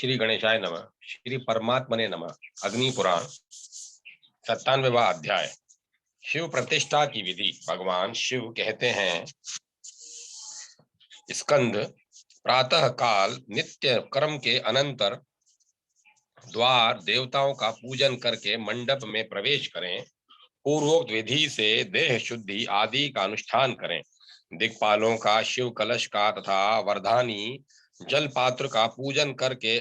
श्री गणेशाय नमः। श्री परमात्मने नमः। अग्नि पुराण 97वां अध्याय। शिव प्रतिष्ठा की विधि। भगवान शिव कहते हैं, स्कंद, प्रातः काल नित्य कर्म के अनंतर द्वार देवताओं का पूजन करके मंडप में प्रवेश करें। पूर्वोक्त विधि से देह शुद्धि आदि का अनुष्ठान करें। दिक्पालों का, शिव कलश का तथा वरदानी जल पात्र का पूजन करके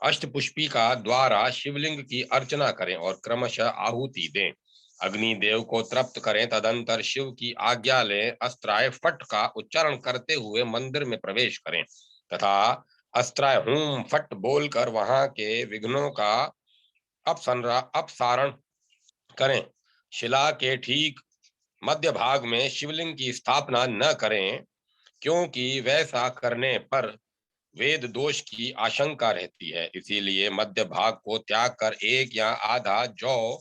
अष्टपुष्पी का द्वारा शिवलिंग की अर्चना करें और क्रमशः आहुति दें। अग्नि देव को तृप्त करें। तदंतर शिव की आज्ञा लें। अस्त्राय फट का उच्चारण करते हुए मंदिर में प्रवेश करें तथा अस्त्राय हूम फट बोलकर वहां के विघ्नों का अपसारण करें। शिला के ठीक मध्य भाग में शिवलिंग की स्थापना न करें, क्योंकि वैसा करने पर वेद दोष की आशंका रहती है। इसीलिए मध्य भाग को त्याग कर एक या आधा जौ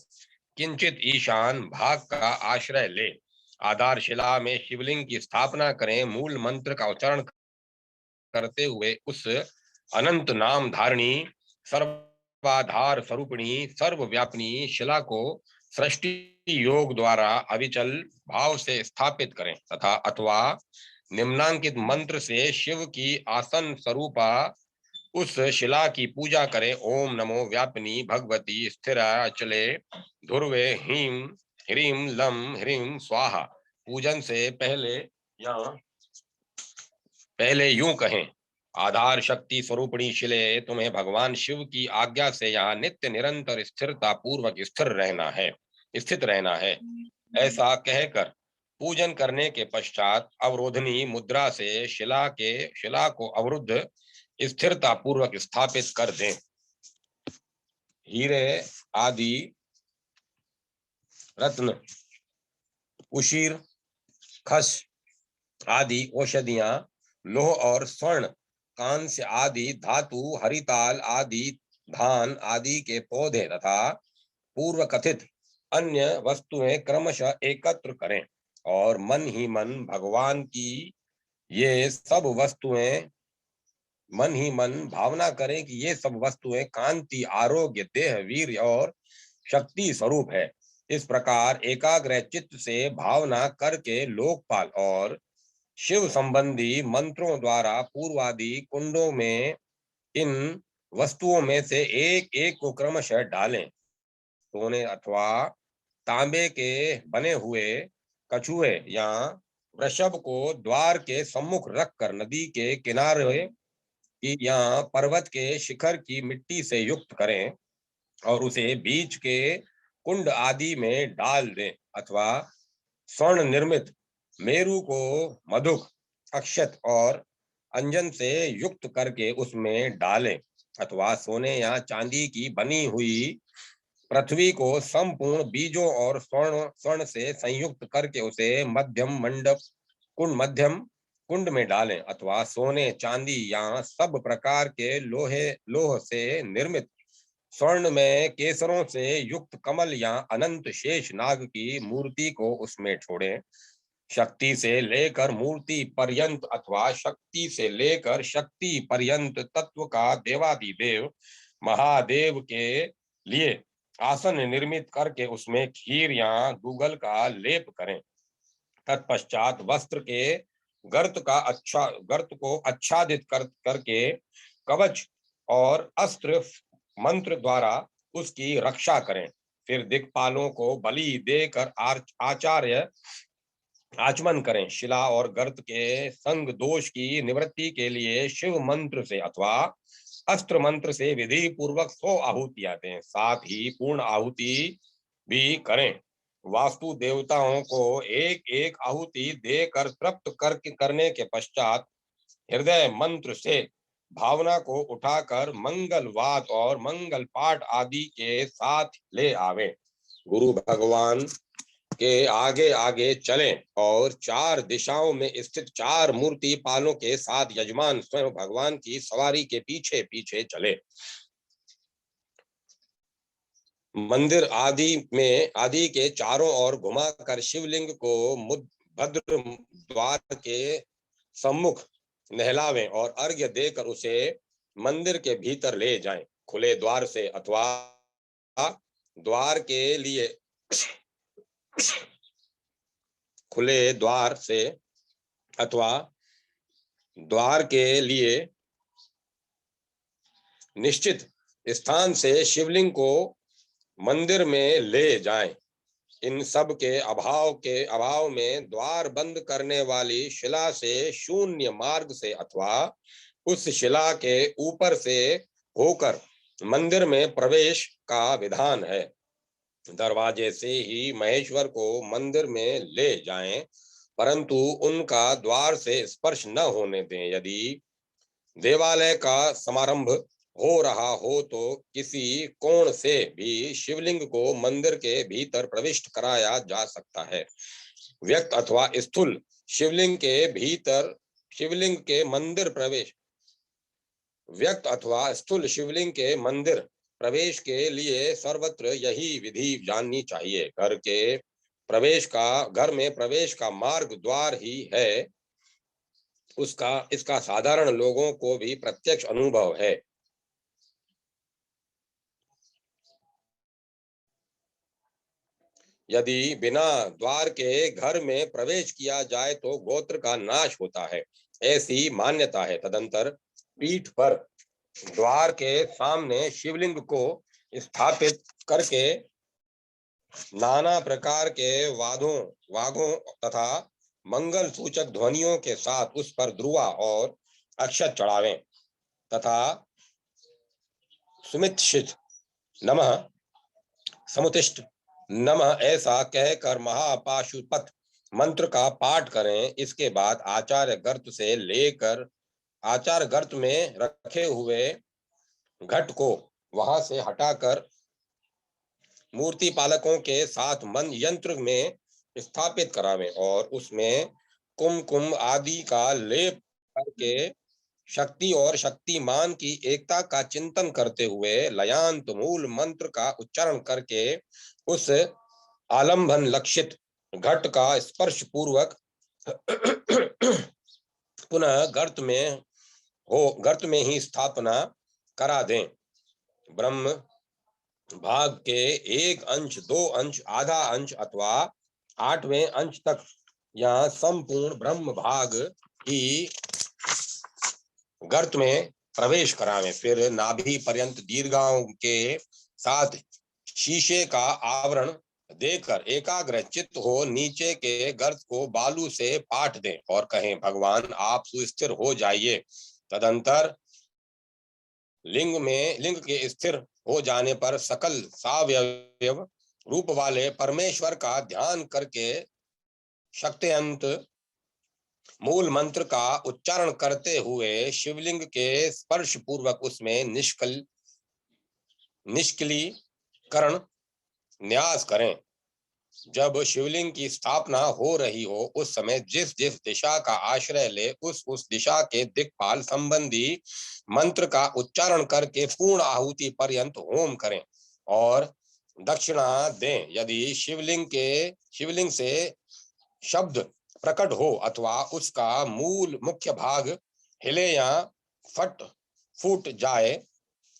किंचित ईशान भाग का आश्रय ले आधार शिला में शिवलिंग की स्थापना करें। मूल मंत्र का उच्चारण करते हुए उस अनंत नाम धारणी सर्वाधार स्वरूपिणी सर्वव्यापिनी शिला को सृष्टि योग द्वारा अविचल भाव से स्थापित करें तथा अथवा निम्नांकित मंत्र से शिव की आसन स्वरूपा उस शिला की पूजा करें। ओम नमो व्यापिनी भगवती स्थिर अचले ध्रुवे ह्रीं ह्रीं लम ह्रीं स्वाहा। पूजन से पहले यूं कहें, आधार शक्ति स्वरूपिणी शिले, तुम्हें भगवान शिव की आज्ञा से यहाँ नित्य निरंतर स्थिरता पूर्वक स्थित रहना है। ऐसा कहकर पूजन करने के पश्चात अवरोधनी मुद्रा से शिला को अवरुद्ध स्थिरता पूर्वक स्थापित कर दें। हीरे आदि रत्न, उशीर, खस आदि औषधियां, लोह और स्वर्ण, कांस्य आदि धातु, हरिताल आदि धान आदि के पौधे तथा पूर्व कथित अन्य वस्तुएं क्रमशः एकत्र करें और मन ही मन भगवान की ये सब वस्तुएं मन ही मन भावना करें कि ये सब वस्तुएं कांति, आरोग्य, देह, वीर और शक्ति स्वरूप है। इस प्रकार एकाग्र चित्त से भावना करके लोकपाल और शिव संबंधी मंत्रों द्वारा पूर्वादि कुंडों में इन वस्तुओं में से एक एक को क्रमशः डालें। सोने अथवा तांबे के बने हुए कछुए या वृषभ को द्वार के सम्मुख रखकर नदी के किनारे की या पर्वत के शिखर की मिट्टी से युक्त करें और उसे बीच के कुंड आदि में डाल दें अथवा स्वर्ण निर्मित मेरु को मधुक, अक्षत और अंजन से युक्त करके उसमें डालें अथवा सोने या चांदी की बनी हुई पृथ्वी को संपूर्ण बीजों और स्वर्ण से संयुक्त करके उसे मध्यम कुंड में डालें अथवा सोने, चांदी या सब प्रकार के लोह से निर्मित स्वर्ण में केसरों से युक्त कमल या अनंत शेष नाग की मूर्ति को उसमें छोड़ें। शक्ति से लेकर मूर्ति पर्यंत अथवा शक्ति से लेकर शक्ति पर्यंत तत्व का देवादिदेव महादेव के लिए आसन निर्मित करके उसमें खीर या गूगल का लेप करें। तत्पश्चात वस्त्र के गर्त को आच्छादित करके कवच और अस्त्र मंत्र द्वारा उसकी रक्षा करें। फिर दिक्पालों को बलि देकर आचमन करें। शिला और गर्त के संग दोष की निवृत्ति के लिए शिव मंत्र से अथवा अस्त्र मंत्र से विधि पूर्वक 100 आहुतियां दें। साथ ही पूर्ण आहुति भी करें। वास्तु देवताओं को एक एक आहुति देकर तृप्त करने के पश्चात हृदय मंत्र से भावना को उठाकर मंगलवाद और मंगल पाठ आदि के साथ ले आवे। गुरु भगवान के आगे आगे चलें और 4 दिशाओं में स्थित 4 मूर्ति पालों के साथ यजमान स्वयं भगवान की सवारी के पीछे पीछे चले। मंदिर आदि के चारों ओर घुमाकर शिवलिंग को भद्र द्वार के सम्मुख नहलावें और अर्घ्य देकर उसे मंदिर के भीतर ले जाएं। खुले द्वार से अथवा द्वार के लिए खुले द्वार से अथवा द्वार के लिए निश्चित स्थान से शिवलिंग को मंदिर में ले जाएं। इन सब के अभाव में द्वार बंद करने वाली शिला से शून्य मार्ग से अथवा उस शिला के ऊपर से होकर मंदिर में प्रवेश का विधान है। दरवाजे से ही महेश्वर को मंदिर में ले जाएं, परंतु उनका द्वार से स्पर्श न होने दें। यदि देवालय का समारंभ हो रहा हो तो किसी कोण से भी शिवलिंग को मंदिर के भीतर प्रविष्ट कराया जा सकता है। व्यक्त अथवा स्थूल शिवलिंग के भीतर शिवलिंग के मंदिर प्रवेश व्यक्त अथवा स्थूल शिवलिंग के मंदिर प्रवेश के लिए सर्वत्र यही विधि जाननी चाहिए। घर में प्रवेश का मार्ग द्वार ही है, इसका साधारण लोगों को भी प्रत्यक्ष अनुभव है। यदि बिना द्वार के घर में प्रवेश किया जाए तो गोत्र का नाश होता है, ऐसी मान्यता है। तदंतर पीठ पर द्वार के सामने शिवलिंग को स्थापित करके नाना प्रकार के वाघों तथा मंगल सूचक ध्वनियों के साथ उस पर ध्रुवा और अक्षत चढ़ावें तथा सुमितशित नमः समुतिष्ठ नमः ऐसा कहकर महापाशुपत मंत्र का पाठ करें। इसके बाद आचार्य गर्त में रखे हुए घट को वहां से हटाकर मूर्ति पालकों के साथ मन यंत्र में स्थापित करावें और उसमें कुमकुम आदि का लेप करके शक्ति और शक्तिमान की एकता का चिंतन करते हुए लयांत मूल मंत्र का उच्चारण करके उस आलंबन लक्षित घट का स्पर्श पूर्वक पुनः गर्त में ही स्थापना करा दें। ब्रह्म भाग के 1 अंश, 2 अंश, आधा अंश अथवा 8वें अंश तक या संपूर्ण ब्रह्म भाग ही गर्त में प्रवेश करावें। फिर नाभि पर्यंत दीर्घाओं के साथ शीशे का आवरण देकर एकाग्र चित्त हो नीचे के गर्त को बालू से पाट दें और कहें, भगवान आप सुस्थिर हो जाइए। तदंतर लिंग के स्थिर हो जाने पर सकल सावयव रूप वाले परमेश्वर का ध्यान करके शक्त्यंत मूल मंत्र का उच्चारण करते हुए शिवलिंग के स्पर्श पूर्वक उसमें निष्क्रियकरण न्यास करें। जब शिवलिंग की स्थापना हो रही हो उस समय जिस जिस दिशा का आश्रय ले उस दिशा के दिक्पाल संबंधी मंत्र का उच्चारण करके पूर्ण आहुति पर्यंत होम करें और दक्षिणा दें। यदि शिवलिंग से शब्द प्रकट हो अथवा उसका मुख्य भाग हिले या फूट जाए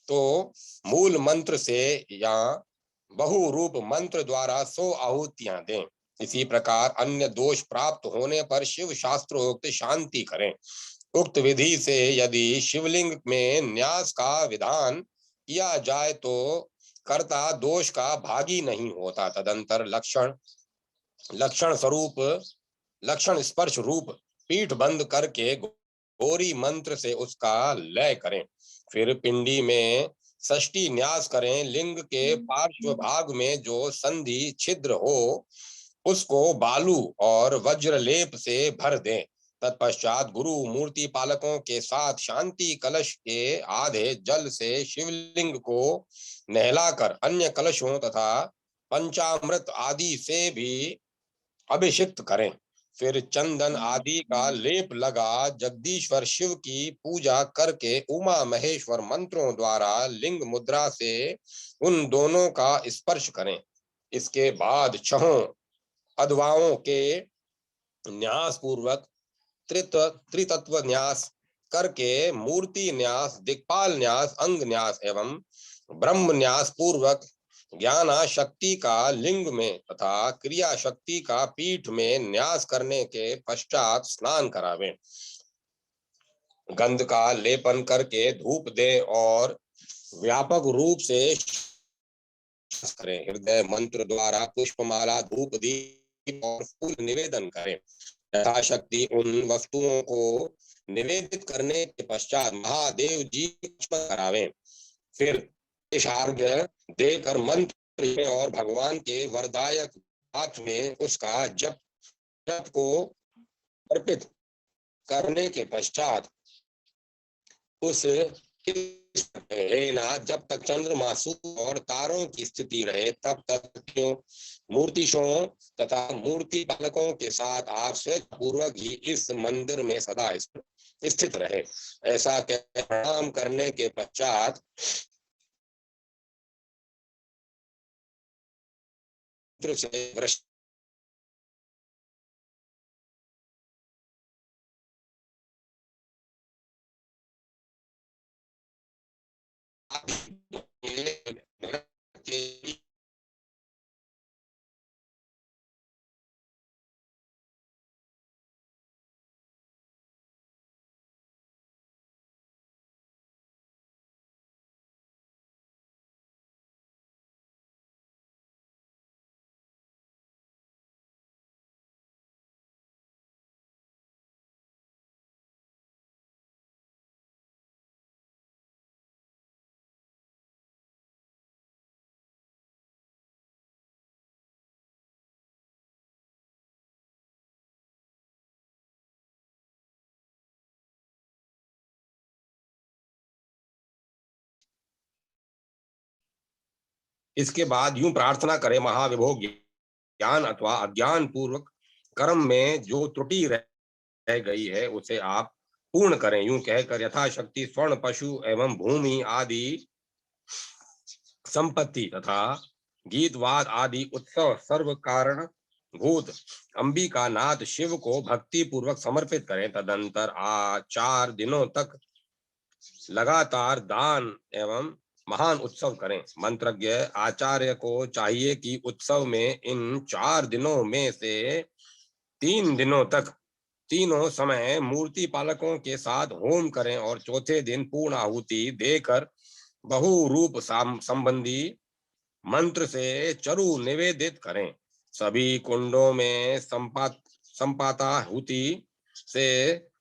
तो मूल मंत्र से या बहुरूप मंत्र द्वारा 100 आहुतियां दें। इसी प्रकार अन्य दोष प्राप्त होने पर शिव शास्त्रोक्त शांति करें। उक्त विधि से यदि शिवलिंग में न्यास का विधान किया जाए तो कर्ता दोष का भागी नहीं होता। तदंतर लक्षण स्पर्श रूप पीठ बंद करके गौरी मंत्र से उसका लय करें। फिर पिंडी में षष्ठी न्यास करें। लिंग के पार्श्व भाग में जो संधि छिद्र हो उसको बालू और वज्रलेप से भर दें। तत्पश्चात गुरु मूर्ति पालकों के साथ शांति कलश के आधे जल से शिवलिंग को नहलाकर अन्य कलशों तथा पंचामृत आदि से भी अभिषिक्त करें। फिर चंदन आदि का लेप लगा जगदीश्वर शिव की पूजा करके उमा महेश्वर मंत्रों द्वारा लिंग मुद्रा से उन दोनों का स्पर्श करें। इसके बाद 6 अधवाओं के न्यास पूर्वक त्रितत्व न्यास करके मूर्ति न्यास, दिक्पाल न्यास, अंग न्यास एवं ब्रह्म न्यास पूर्वक ज्ञाना शक्ति का लिंग में तथा क्रिया शक्ति का पीठ में न्यास करने के पश्चात स्नान करावें। गंध का लेपन करके धूप दें और व्यापक रूप से करें। हृदय मंत्र द्वारा पुष्पमाला, धूप, दीप और फूल निवेदन करें। यथाशक्ति उन वस्तुओं को निवेदित करने के पश्चात महादेव जी करावें। फिर अर्घ्य देकर मंत्र और भगवान के वरदायक हाथ में उसका जप को अर्पित करने के पश्चात उस नाथ, जब तक चंद्रमा, सूर्य और तारों की स्थिति रहे तब तक मूर्तिशों तथा मूर्ति पालकों के साथ आप स्वेच्छा पूर्वक ही इस मंदिर में सदा स्थित रहे। ऐसा कह प्रणाम करने के पश्चात से वृष इसके बाद यूं प्रार्थना करें, महाविभो, ज्ञान अथवा अज्ञान पूर्वक कर्म में जो त्रुटि रह गई है उसे आप पूर्ण करें। यूं कहकर यथाशक्ति स्वर्ण, पशु एवं भूमि आदि संपत्ति तथा गीतवाद आदि उत्सव सर्व कारण भूत अंबिका नाथ शिव को भक्ति पूर्वक समर्पित करें। तदंतर 4 दिनों तक लगातार दान एवं महान उत्सव करें। मंत्रज्ञ आचार्य को चाहिए कि उत्सव में इन 4 दिनों में से 3 दिनों तक तीनों समय मूर्ति पालकों के साथ होम करें और चौथे दिन पूर्ण आहुति देकर बहुरूप संबंधी मंत्र से चरु निवेदित करें। सभी कुंडों में संपाताहुति से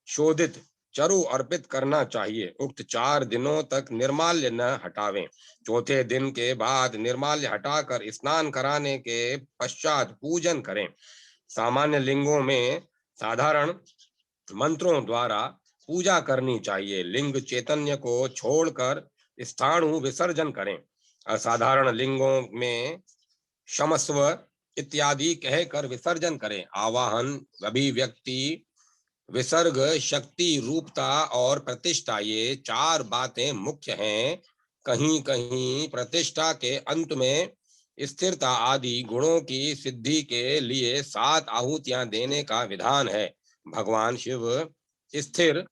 शोधित चरु अर्पित करना चाहिए। उक्त 4 दिनों तक निर्माल्य न हटावें। चौथे दिन के बाद निर्माल्य हटाकर स्नान कराने के पश्चात पूजन करें। सामान्य लिंगों में साधारण मंत्रों द्वारा पूजा करनी चाहिए। लिंग चैतन्य को छोड़कर स्थाणु विसर्जन करें। असाधारण लिंगों में क्षमस्व इत्यादि कहकर विसर्जन करें। आवाहन, अभिव्यक्ति, विसर्ग, शक्ति, रूपता और प्रतिष्ठा, ये 4 बातें मुख्य हैं। कहीं कहीं प्रतिष्ठा के अंत में स्थिरता आदि गुणों की सिद्धि के लिए 7 आहुतियां देने का विधान है। भगवान शिव स्थिर,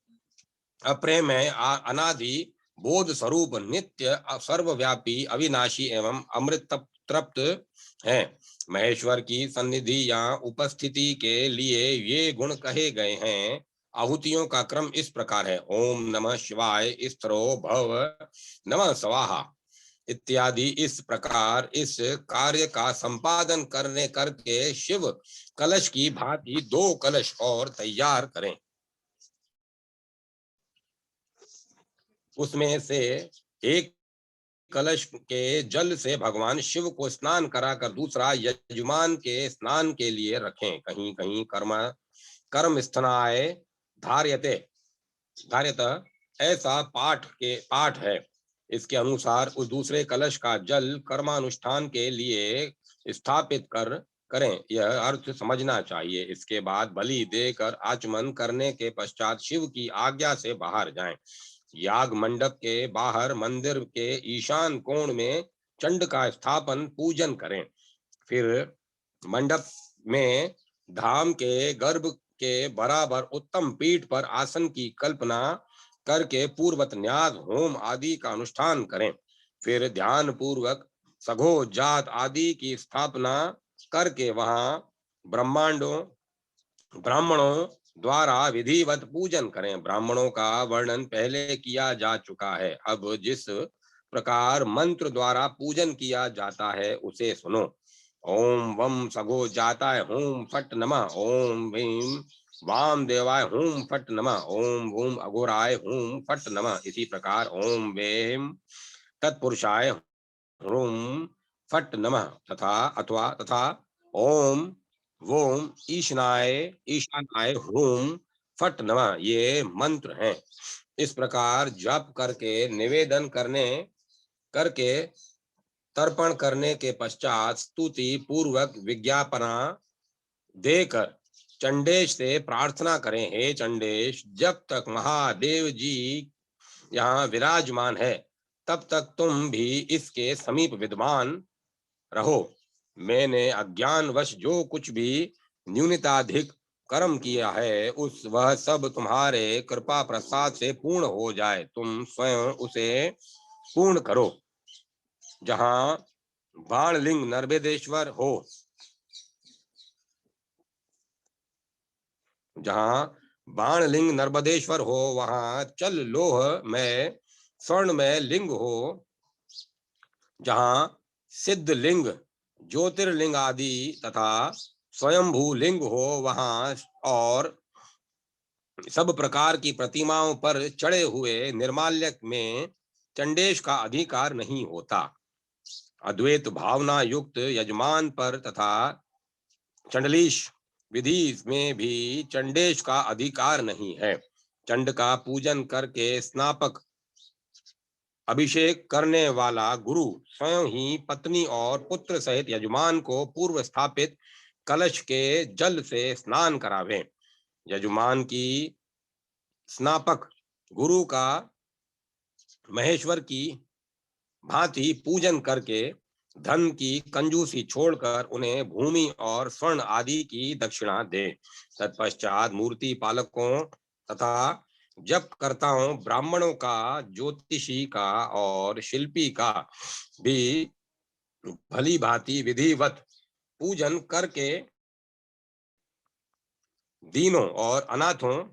अप्रेमय, अनादि, बोध स्वरूप, नित्य, सर्वव्यापी, अविनाशी एवं अमृत तृप्त है। महेश्वर की सन्निधि या उपस्थिति के लिए ये गुण कहे गए हैं। आहुतियों का क्रम इस प्रकार है: ओम नमः शिवाय, स्तरो भव, नमः स्वाहा इत्यादि। इस प्रकार इस कार्य का संपादन करके शिव कलश की भांति 2 कलश और तैयार करें। उसमें से एक कलश के जल से भगवान शिव को स्नान कराकर दूसरा यजमान के स्नान के लिए रखें। कहीं कहीं कर्म स्थानाय धार्यत ऐसा पाठ है। इसके अनुसार उस दूसरे कलश का जल कर्मानुष्ठान के लिए स्थापित करें। यह अर्थ समझना चाहिए। इसके बाद बलि देकर आचमन करने के पश्चात शिव की आज्ञा से बाहर जाएं। याग मंडप के बाहर मंदिर के ईशान कोण में चंड का स्थापन पूजन करें। फिर मंडप में धाम के गर्भ के बराबर उत्तम पीठ पर आसन की कल्पना करके पूर्वत न्यास होम आदि का अनुष्ठान करें। फिर ध्यान पूर्वक सघो जात आदि की स्थापना करके वहां ब्राह्मणों द्वारा विधिवत पूजन करें। ब्राह्मणों का वर्णन पहले किया जा चुका है। अब जिस प्रकार मंत्र द्वारा पूजन किया जाता है उसे सुनो। ओम वम सगो जाताय हूम फट नमः। ओम वीम वाम देवाय हूम फट नमः। ओम वूम अघोराय हूम फट नमः। इसी प्रकार ओम वेम तत्पुरुषाय ह्रूम फट नमः तथा ओम वोम ईशानाय ह्रूम फट नमः ये मंत्र हैं। इस प्रकार जप करके निवेदन करके तर्पण करने के पश्चात स्तुति पूर्वक विज्ञापना देकर चंडेश से प्रार्थना करें। हे चंडेश, जब तक महादेव जी यहाँ विराजमान है तब तक तुम भी इसके समीप विद्यमान रहो। मैंने अज्ञानवश जो कुछ भी न्यूनताधिक कर्म किया है वह सब तुम्हारे कृपा प्रसाद से पूर्ण हो जाए। तुम स्वयं उसे पूर्ण करो। जहाँ बाणलिंग नर्मदेश्वर हो वहां चल लोह में स्वर्ण में लिंग हो। जहाँ सिद्ध लिंग ज्योतिर्लिंग आदि तथा स्वयंभू लिंग हो वहां और सब प्रकार की प्रतिमाओं पर चढ़े हुए निर्माल्य में चंडेश का अधिकार नहीं होता। अद्वैत भावना युक्त यजमान पर तथा चंडलीश विधि में भी चंडेश का अधिकार नहीं है। चंड का पूजन करके स्नापक अभिषेक करने वाला गुरु स्वयं ही पत्नी और पुत्र सहित यजमान को पूर्व स्थापित कलश के जल से स्नान करावे। यजमान की स्नापक गुरु का महेश्वर की भांति पूजन करके धन की कंजूसी छोड़कर उन्हें भूमि और स्वर्ण आदि की दक्षिणा दे। तत्पश्चात मूर्ति पालकों तथा जप करताओं ब्राह्मणों का ज्योतिषी का और शिल्पी का भी भली भांति विधिवत पूजन करके दीनों और अनाथों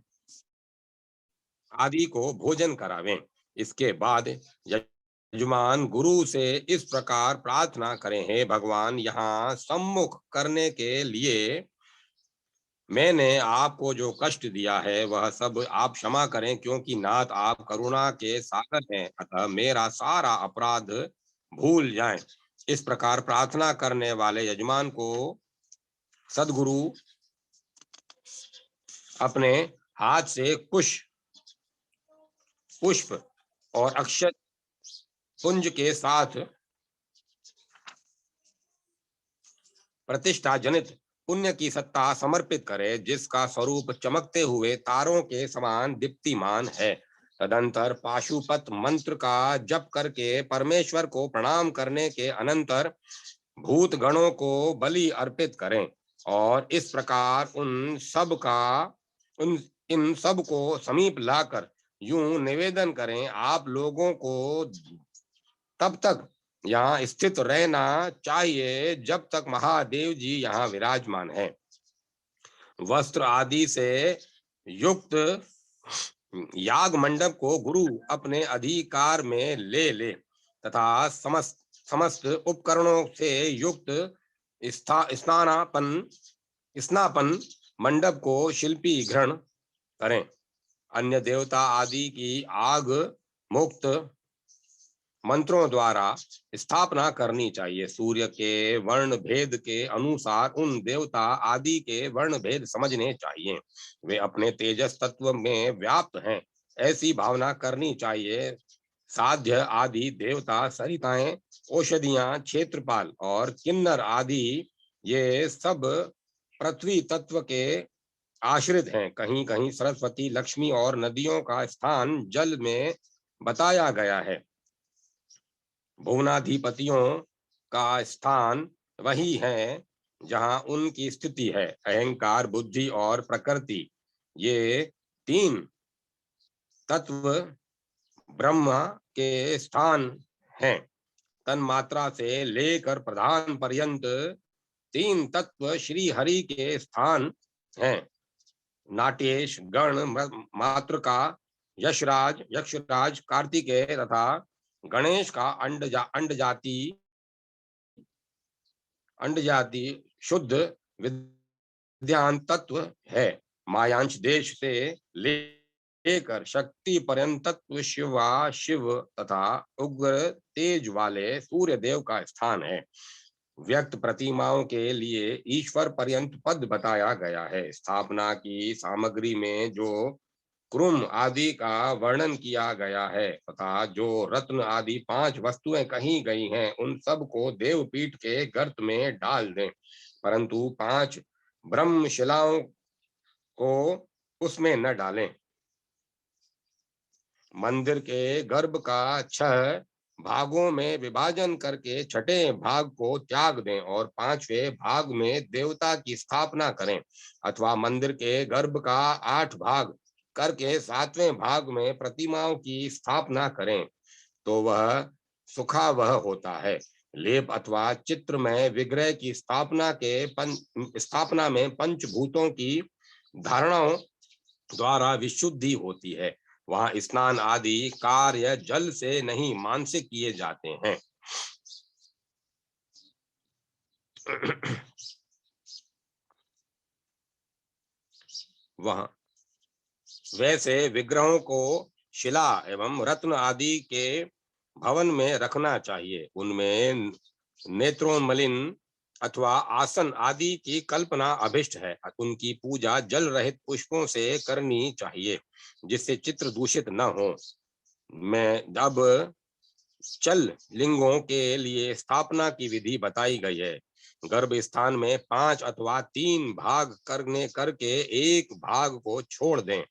आदि को भोजन करावें। इसके बाद यजमान गुरु से इस प्रकार प्रार्थना करें। हे भगवान, यहाँ सम्मुख करने के लिए मैंने आपको जो कष्ट दिया है वह सब आप क्षमा करें, क्योंकि नाथ आप करुणा के सागर हैं। अतः मेरा सारा अपराध भूल जाएं। इस प्रकार प्रार्थना करने वाले यजमान को सदगुरु अपने हाथ से कुश पुष्प और अक्षत पुंज के साथ प्रतिष्ठा जनित पुण्य की सत्ता समर्पित करे, जिसका स्वरूप चमकते हुए तारों के समान दीप्तिमान है। तदंतर पाशुपत मंत्र का जप करके परमेश्वर को प्रणाम करने के अनंतर भूत गणों को बलि अर्पित करें और इस प्रकार इन सब को समीप लाकर यूं निवेदन करें। आप लोगों को तब तक यहाँ स्थित रहना चाहिए जब तक महादेव जी यहाँ विराजमान है। वस्त्र आदि से युक्त याग मंडप को गुरु अपने अधिकार में ले तथा समस्त उपकरणों से युक्त स्नापन मंडप को शिल्पी ग्रहण करें। अन्य देवता आदि की आग मुक्त मंत्रों द्वारा स्थापना करनी चाहिए। सूर्य के वर्ण भेद के अनुसार उन देवता आदि के वर्ण भेद समझने चाहिए। वे अपने तेजस तत्व में व्याप्त हैं, ऐसी भावना करनी चाहिए। साध्य आदि देवता, सरिताएं, औषधियां, क्षेत्रपाल और किन्नर आदि ये सब पृथ्वी तत्व के आश्रित हैं। कहीं कहीं सरस्वती, लक्ष्मी और नदियों का स्थान जल में बताया गया है। भुवनाधिपतियों का स्थान वही है जहां उनकी स्थिति है। अहंकार, बुद्धि और प्रकृति, ये तीन तत्व ब्रह्म के स्थान हैं। तन्मात्रा से लेकर प्रधान पर्यंत तीन तत्व श्री हरि के स्थान हैं। नाट्येश, गण, मातृका, यक्षराज, कार्तिकेय तथा गणेश का अंड जाति शुद्ध विद्यान तत्व है। मायांश देश से लेकर शक्ति पर्यंत तत्व शिव तथा उग्र तेज वाले सूर्य देव का स्थान है। व्यक्त प्रतिमाओं के लिए ईश्वर पर्यंत पद बताया गया है। स्थापना की सामग्री में जो क्रुम आदि का वर्णन किया गया है तथा जो रत्न आदि 5 वस्तुएं कही गई हैं, उन सब को देवपीठ के गर्त में डाल दें, परंतु 5 ब्रह्मशिलाओं को उसमें न डालें। मंदिर के गर्भ का 6 भागों में विभाजन करके छठे भाग को त्याग दें और 5वें भाग में देवता की स्थापना करें, अथवा मंदिर के गर्भ का 8 भाग करके 7वें भाग में प्रतिमाओं की स्थापना करें, तो वह सुखावह होता है। लेप अथवा चित्र में विग्रह की स्थापना में पंचभूतों की धारणाओं द्वारा विशुद्धि होती है। वहां स्नान आदि कार्य जल से नहीं, मानसिक किए जाते हैं। वहां वैसे विग्रहों को शिला एवं रत्न आदि के भवन में रखना चाहिए। उनमें नेत्रोन्मलिन अथवा आसन आदि की कल्पना अभिष्ट है। उनकी पूजा जल रहित पुष्पों से करनी चाहिए, जिससे चित्र दूषित न हो। मैं अब चल लिंगों के लिए स्थापना की विधि बताई गई है। गर्भ स्थान में 5 अथवा 3 भाग करके एक भाग को छोड़ दें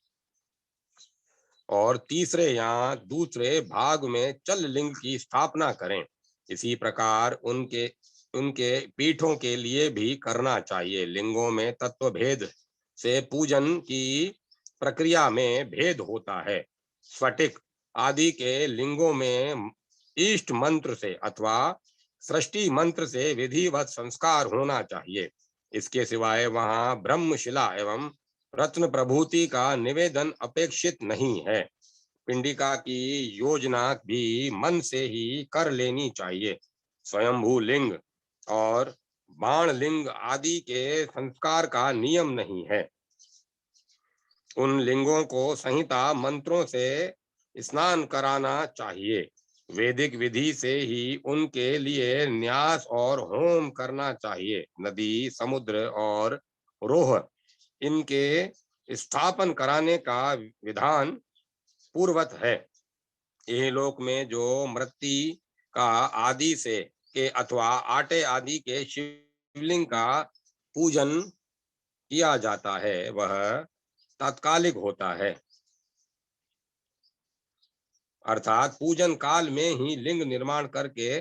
और तीसरे या दूसरे भाग में चल लिंग की स्थापना करें। इसी प्रकार उनके उनके पीठों के लिए भी करना चाहिए। लिंगों में तत्व भेद से पूजन की प्रक्रिया में भेद होता है। स्फटिक आदि के लिंगों में इष्ट मंत्र से अथवा सृष्टि मंत्र से विधिवत संस्कार होना चाहिए। इसके सिवाय वहां ब्रह्मशिला एवं रत्न प्रभूति का निवेदन अपेक्षित नहीं है। पिंडिका की योजना भी मन से ही कर लेनी चाहिए। स्वयंभू लिंग और बाण लिंग आदि के संस्कार का नियम नहीं है। उन लिंगों को संहिता मंत्रों से स्नान कराना चाहिए। वैदिक विधि से ही उनके लिए न्यास और होम करना चाहिए। नदी, समुद्र और रोह, इनके स्थापन कराने का विधान पूर्वत है। ये लोक में जो मृत्यु का आदि से के अथवा आटे आदि के शिवलिंग का पूजन किया जाता है, वह तात्कालिक होता है, अर्थात पूजन काल में ही लिंग निर्माण करके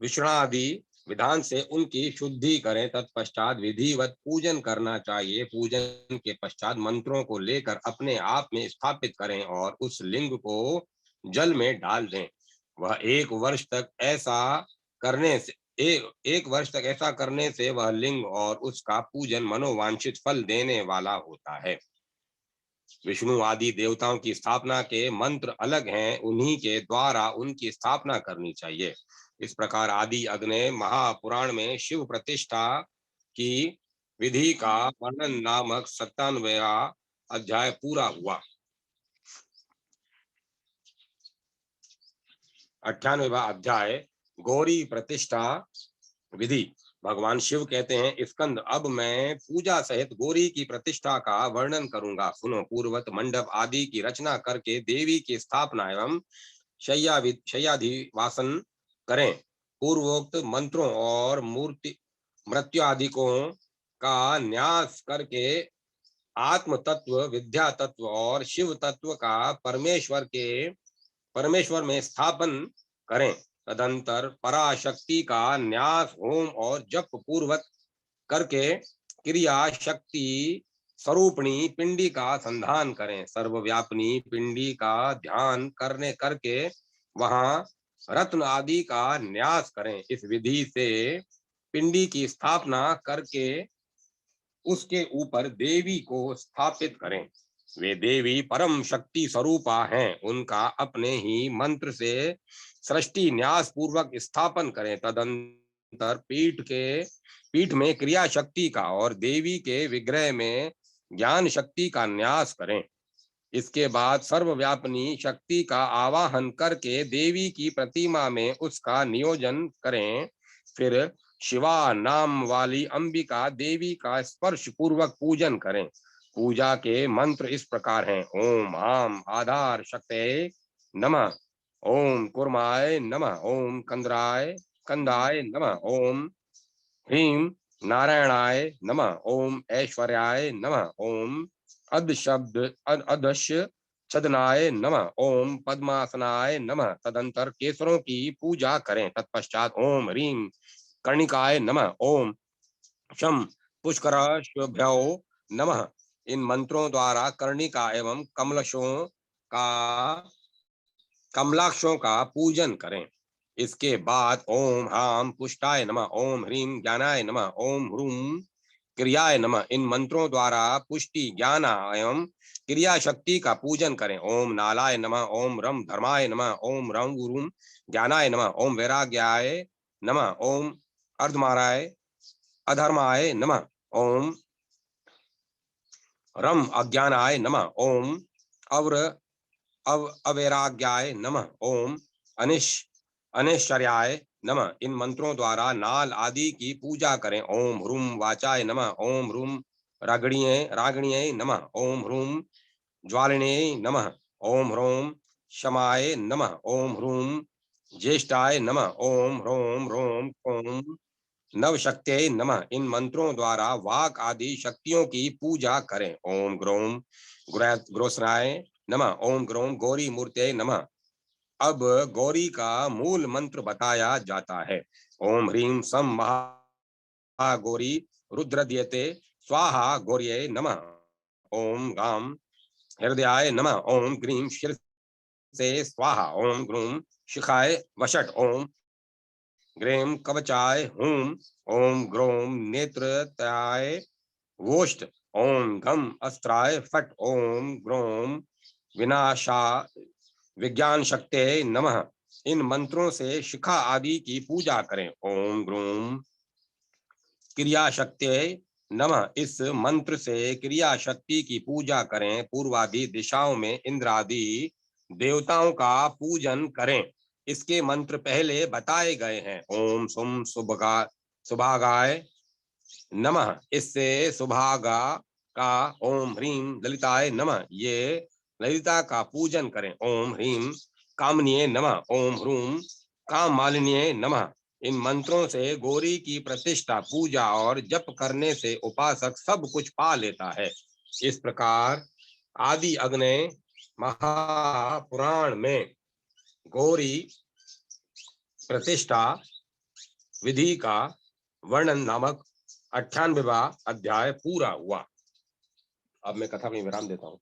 विष्णादि विधान से उनकी शुद्धि करें। तत्पश्चात विधिवत पूजन करना चाहिए। पूजन के पश्चात मंत्रों को लेकर अपने आप में स्थापित करें और उस लिंग को जल में डाल दें। वह एक वर्ष तक ऐसा करने से वह लिंग और उसका पूजन मनोवांछित फल देने वाला होता है। विष्णु आदि देवताओं की स्थापना के मंत्र अलग हैं, उन्हीं के द्वारा उनकी स्थापना करनी चाहिए। इस प्रकार आदि अग्नि महापुराण में शिव प्रतिष्ठा की विधि का वर्णन नामक 97वां अध्याय पूरा हुआ। 98वां अध्याय गौरी प्रतिष्ठा विधि। भगवान शिव कहते हैं, स्कंद, अब मैं पूजा सहित गौरी की प्रतिष्ठा का वर्णन करूंगा। सुनो। पूर्वत मंडप आदि की रचना करके देवी की स्थापना एवं शय्याधिवासन करें। पूर्वोक्त मंत्रों और मृत्यु आदिकों का न्यास करके आत्म तत्व, विद्या तत्व और शिव तत्व का परमेश्वर में स्थापन करें। तदंतर पराशक्ति का न्यास होम और जप पूर्वक करके क्रिया शक्ति स्वरूपणी पिंडी का संधान करें। सर्वव्यापिनी पिंडी का ध्यान करके वहां रत्न आदि का न्यास करें। इस विधि से पिंडी की स्थापना करके उसके ऊपर देवी को स्थापित करें। वे देवी परम शक्ति स्वरूपा हैं, उनका अपने ही मंत्र से सृष्टि न्यास पूर्वक स्थापन करें। तदंतर पीठ में क्रिया शक्ति का और देवी के विग्रह में ज्ञान शक्ति का न्यास करें। इसके बाद सर्वव्यापिनी शक्ति का आवाहन करके देवी की प्रतिमा में उसका नियोजन करें। फिर शिवा नाम वाली अंबिका देवी का स्पर्श पूर्वक पूजन करें। पूजा के मंत्र इस प्रकार हैं। ओम आम आधार शक्ते नमः, ओम कुर्माय नमः, ओम कंदाय नमः, ओम ह्रीं नारायणाय नमः, ओम ऐश्वर्याय नमः, ओम अदश छदनाय नमः, ओम पद्मासनाय नमः। तदंतर केसरों की पूजा करें। तत्पश्चात ओम ह्रीं कर्णिकाय नमः, ओम शम पुष्कराभ्यो नमः। इन मंत्रों द्वारा कर्णिका एवं कमलाक्षों का पूजन करें। इसके बाद ओम हाम पुष्टाय नमः, ओम ह्रीं ज्ञानाय नमः, ओम ह्रूम क्रियाय नमः। इन मंत्रों द्वारा पुष्टि ज्ञान एवं क्रिया शक्ति का पूजन करें। ओम नालाय नमः, ओम रम धर्माय नमः, ओम रम गुरुम ज्ञानाय नमः, ओम वैराग्याय नमः, ओम अर्धमाराय अधर्माय नमः, ओम रम अज्ञानाय नमः, ओम अवैराग्याय नमः, ओम अनिश्चर्याय नमः। इन मंत्रों द्वारा नाल आदि की पूजा करें। ओम ह्रूम वाचाय नमः, ओम ह्रूम रागिण्यै नमः, ओम ह्रूम ज्वालिन्यै नमः, ओम ह्रोम शमाय नमः, ओम ह्रूम ज्येष्ठाय नमः, ओम ह्रोम रोम ओम नवशक्त्यै नमः। इन मंत्रों द्वारा वाक आदि शक्तियों की पूजा करें। ओम ग्रोम ग्रोसराय नमः, ओम ग्रोम गौरी मूर्त्यै नमः। अब गौरी का मूल मंत्र बताया जाता है। ओम ह्रीं सम महागौरी रुद्रद्यते स्वाहा गौर्यै नमः, ओम गाम हृदयाय नमः, ओम ग्रीं शीर्षे स्वाहा, ओम ग्रूम शिखाय वषट, ओम ग्रेम कवचाय हूम, ओम ग्रोम नेत्रताय वोष्ट, ओम घम अस्त्राय फट, ओम ग्रोम विनाशा विज्ञान शक्ति नमः। इन मंत्रों से शिखा आदि की पूजा करें। ओम ग्रूम क्रिया शक्ति नमः। इस मंत्र से क्रिया शक्ति की पूजा करें। पूर्वादि दिशाओं में इंद्रादि देवताओं का पूजन करें। इसके मंत्र पहले बताए गए हैं। ओम सुम सुभागाय नमः। इससे सुभागा का ओम ह्रीं ललिताय नमः। ये ललिता का पूजन करें। ओम ह्रीं कामनीय नमः, ओम ह्रूम काम मालिन्य नमः। इन मंत्रों से गौरी की प्रतिष्ठा पूजा और जप करने से उपासक सब कुछ पा लेता है। इस प्रकार आदि अग्नय महापुराण में गौरी प्रतिष्ठा विधि का वर्णन नामक 98वां अध्याय पूरा हुआ। अब मैं कथा में विराम देता हूँ।